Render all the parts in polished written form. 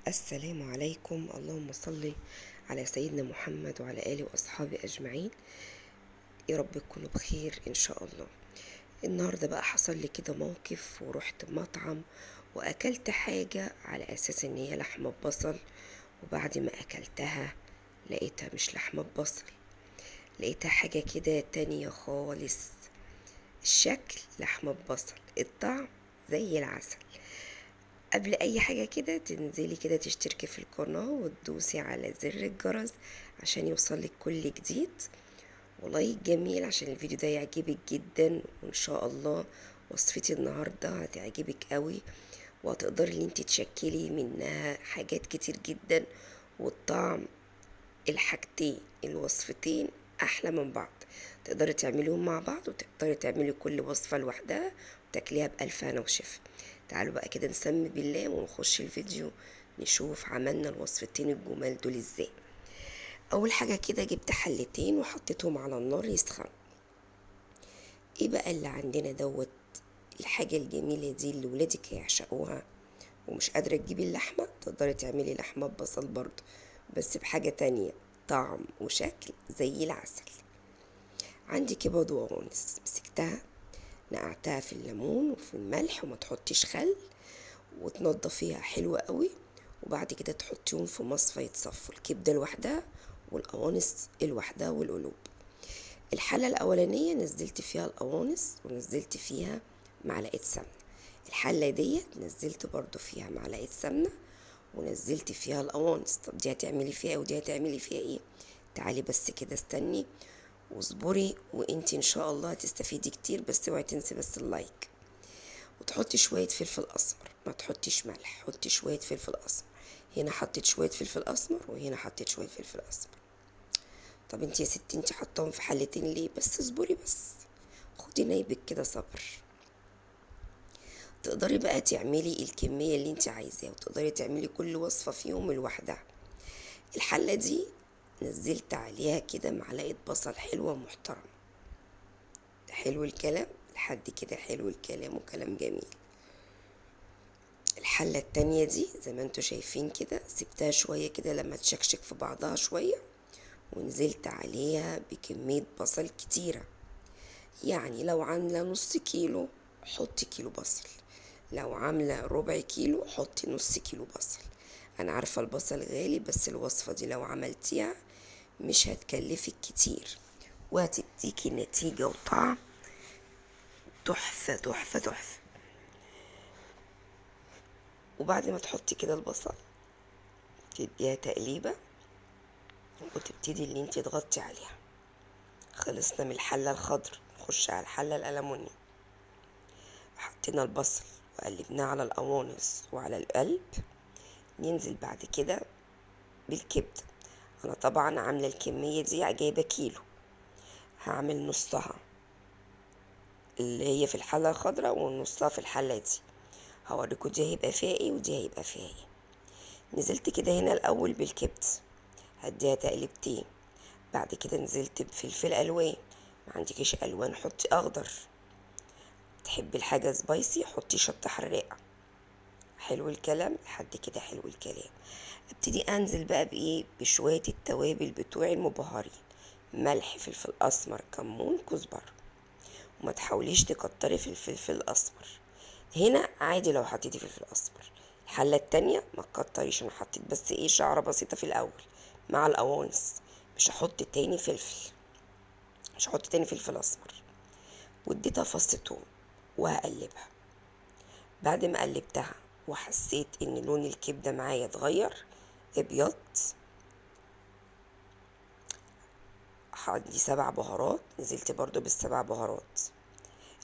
السلام عليكم. اللهم صل على سيدنا محمد وعلى آله وأصحابه أجمعين. يا رب تكونوا بخير إن شاء الله. النهاردة بقى حصل لي كده موقف ورحت مطعم وأكلت حاجة على أساس إن هي لحمة ببصل، وبعد ما أكلتها لقيتها مش لحمة ببصل، لقيتها حاجة كده تانية خالص. الشكل لحمة ببصل، الطعم زي العسل. قبل اي حاجة كده تنزلي كده تشتركي في القناة وتدوسي على زر الجرس عشان يوصلك كل جديد، ولايك جميل عشان الفيديو ده يعجبك جدا، وان شاء الله وصفتي النهاردة هتعجبك قوي، وهتقدري ان انت تشكلي منها حاجات كتير جدا. والطعم، الحاجتين الوصفتين احلى من بعض، تقدري تعمليهم مع بعض وتقدري تعملي كل وصفة لوحدها وتاكليها بألف هنا وشفا. تعالوا بقى كده نسمي بالله ونخش الفيديو نشوف عملنا الوصفتين الجمال دول ازاي. اول حاجة كده جبت حلتين وحطيتهم على النار يسخنوا. ايه بقى اللي عندنا دوت؟ الحاجة الجميلة دي اللي ولادك هيعشقوها، ومش قادرة تجيبي اللحمة تقدري تعملي لحمة ببصل برضو، بس بحاجة تانية طعم وشكل زي العسل. عندي كبد وقوانص، مسكتها نقعتها في الليمون وفي الملح وما تحطيش خل، وتنضفيها حلوة قوي، وبعد كده تحطيهم في مصفى يتصفوا، الكبدة لوحدها والقوانص لوحدها والقلوب. الحلة الأولانية نزلت فيها القوانص ونزلت فيها معلقة سمنة، الحلة ديت نزلت برضو فيها معلقة سمنة ونزلت فيها القوانص. طب دي هتعملي فيها ايه ودي هتعملي فيها ايه؟ تعالي بس كده استني واصبري، وانتي ان شاء الله هتستفيدي كتير، بس اوعي تنسي بس اللايك. وتحطي شوية فلفل اسمر، ما تحطيش ملح، حطي شوية فلفل اسمر. هنا حطيت شوية فلفل اسمر وهنا حطيت شوية فلفل اسمر. طب انتي يا ستي انتي حطاهم في حلتين ليه؟ بس اصبري بس، خدي نايبك كده صبر. تقدري بقى تعملي الكمية اللي انتي عايزاها، وتقدري تعملي كل وصفة فيهم لوحدها. الحلة دي نزلت عليها كده معلقة بصل حلوة محترمة. حلو الكلام لحد كده، حلو الكلام وكلام جميل. الحلة التانية دي زي ما انتوا شايفين كده سبتها شوية كده لما تشكشك في بعضها شوية، ونزلت عليها بكمية بصل كتيرة. يعني لو عاملة نص كيلو حطي كيلو بصل، لو عاملة ربع كيلو حطي نص كيلو بصل. انا عارفة البصل غالي، بس الوصفة دي لو عملتيها مش هتكلفك كتير، وهتديكي نتيجة وطعم تحفة تحفة تحفة. وبعد ما تحطي كده البصل تديها تقليبة، وتبتدي اللي انت تغطي عليها. خلصنا من الحلة الخضر، نخش على الحلة الألمونيوم. حطينا البصل وقلبناه على القوانص وعلى القلب. ننزل بعد كده بالكبدة. انا طبعا عاملة الكمية دي جايبة كيلو، هعمل نصها اللي هي في الحلة الخضراء ونصها في الحلة دي. هوريكوا دي هيبقى فيها ايه ودي هيبقى فيها ايه. نزلت كده هنا الاول بالكبد، هديها تقلبتين. بعد كده نزلت بفلفل الوان، ما عندكيش الوان حطي اخضر، تحبي الحاجه سبايسي حطي شطه حراقه. حلو الكلام لحد كده، حلو الكلام. ابتدي انزل بقى بايه؟ بشويه التوابل بتوعي المبهرين، ملح، فلفل اسمر، كمون، كزبره. وما تحاوليش تكتري في الفلفل الاسمر، هنا عادي لو حطيتي فلفل اسمر. الحله التانية ما تكتريش، انا حطيت بس ايه شعره بسيطه في الاول مع القوانص، مش هحط تاني فلفل، مش هحط تاني فلفل اسمر. واديتها فص توم وهقلبها. بعد ما قلبتها وحسيت ان لون الكبده معايا اتغير ابيض، عندي 7 بهارات، نزلت برضو بالسبع بهارات.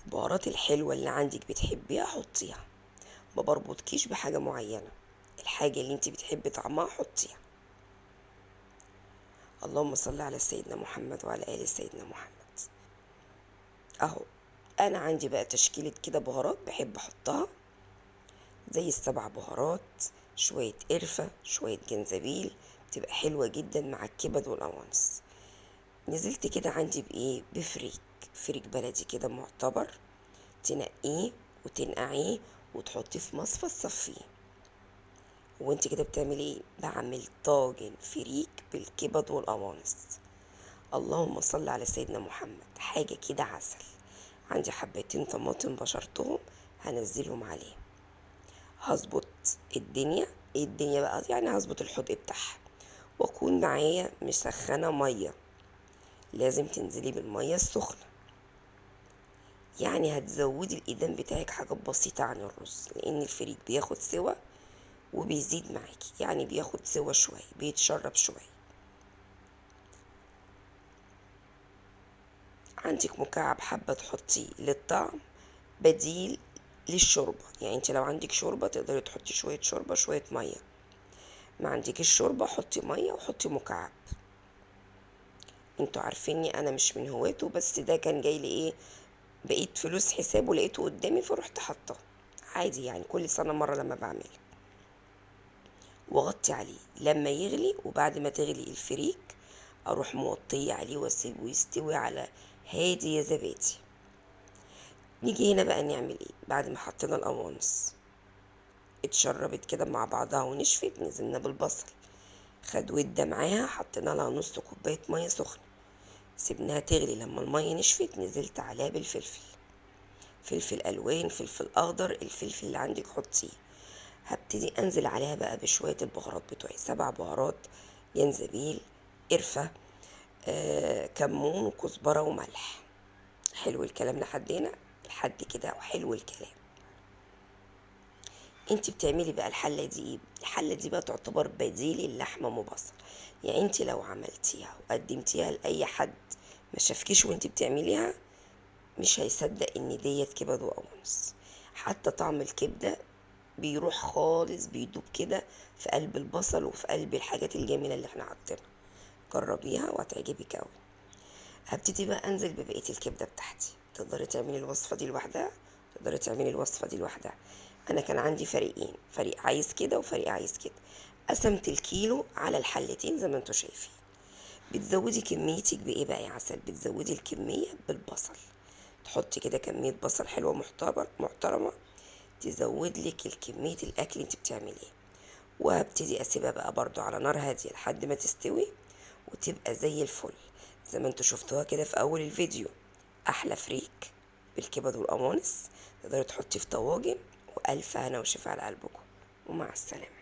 البهارات الحلوه اللي عندك بتحبيها حطيها، ما بربطكيش بحاجه معينه، الحاجه اللي انت بتحبي طعمها حطيها. اللهم صل على سيدنا محمد وعلى ال سيدنا محمد. اهو انا عندي بقى تشكيله كده بهارات بحب احطها، زي السبع بهارات، شويه قرفه، شويه جنزبيل، بتبقى حلوه جدا مع الكبد والقوانص. نزلت كده عندي بايه؟ بفريك، فريك بلدي كده معتبر، تنقيه وتنقعيه وتحطيه في مصفى تصفيه. وانت كده بتعملي ايه؟ بعمل طاجن فريك بالكبد والقوانص. اللهم صل على سيدنا محمد، حاجة كده عسل. عندي حبتين طماطم بشرتهم، هنزلهم عليه. هظبط الدنيا. ايه الدنيا بقى؟ يعني هظبط الحدق بتاعها، واكون معايا مسخنة مية. لازم تنزلي بالمية السخنة. يعني هتزودي الايدام بتاعك حاجات بسيطة عن الرز، لان الفريك بياخد سوا وبيزيد معاكي، يعني بياخد سوا شوية، بيتشرب شوية. عندك مكعب حبة تحطيه للطعم بديل للشوربة. يعني انت لو عندك شوربة تقدري تحطي شوية شوربة شوية مية، ما عندكش شوربة حطي مية وحطي مكعب. انتوا عارفيني انا مش من هواته، بس ده كان جاي لي ايه، بقيت فلوس حسابه لقيته قدامي فرحت حاطاه. عادي يعني، كل سنة مرة لما بعمل. واغطي عليه لما يغلي، وبعد ما تغلي الفريك اروح موطيه عليه واسيبه يستوي على هادي يا زبادي. نيجي هنا بقى نعمل ايه؟ بعد ما حطينا القوانص اتشربت كده مع بعضها ونشفت، نزلنا بالبصل، خد ودة معاها، حطينا لها نص كوباية مية سخنة، سيبناها تغلي. لما المية نشفت نزلت عليها بالفلفل، فلفل الوان، فلفل اخضر، الفلفل اللي عندك حطيه. هبتدي انزل عليها بقى بشوية البهارات بتوعي، 7 بهارات: جنزبيل، قرفة، كمون وكزبرة وملح. حلو الكلام لحد هنا؟ لحد كده وحلو الكلام. انت بتعملي بقى الحلة دي ايه؟ الحلة دي بقى تعتبر بديل اللحمة مبصل. يعني انت لو عملتيها وقدمتيها لأي حد ما شافكيش وانت بتعمليها، مش هيصدق ان ديت كبد وقوانص. حتى طعم الكبدة بيروح خالص، بيدوب كده في قلب البصل وفي قلب الحاجات الجميلة اللي احنا حاطينها. جربيها وهتعجبك اوي. هبتدي بقى انزل ببقية الكبدة بتاعتي. تقدري تعملي الوصفة دي لوحدها، تقدري تعملي الوصفة دي لوحدها. انا كان عندي فريقين، فريق عايز كده وفريق عايز كده. قسمت الكيلو على الحلتين زي ما انتوا شايفين. بتزودي كميتك بايه بقى يا عسل؟ بتزودي الكمية بالبصل. تحطي كده كمية بصل حلوة محترمة محترمة، تزود لك الكمية الاكل اللي انت بتعمليه. وهبتدي اسيبها بقى برضو على نار هادية لحد ما تستوي وتبقى زي الفل، زي ما انتوا شفتوها كده في اول الفيديو. احلى فريك بالكبد والقوانص. تقدري تحطيه في طواجن، والف هنا وشفا على قلبكم، ومع السلامة.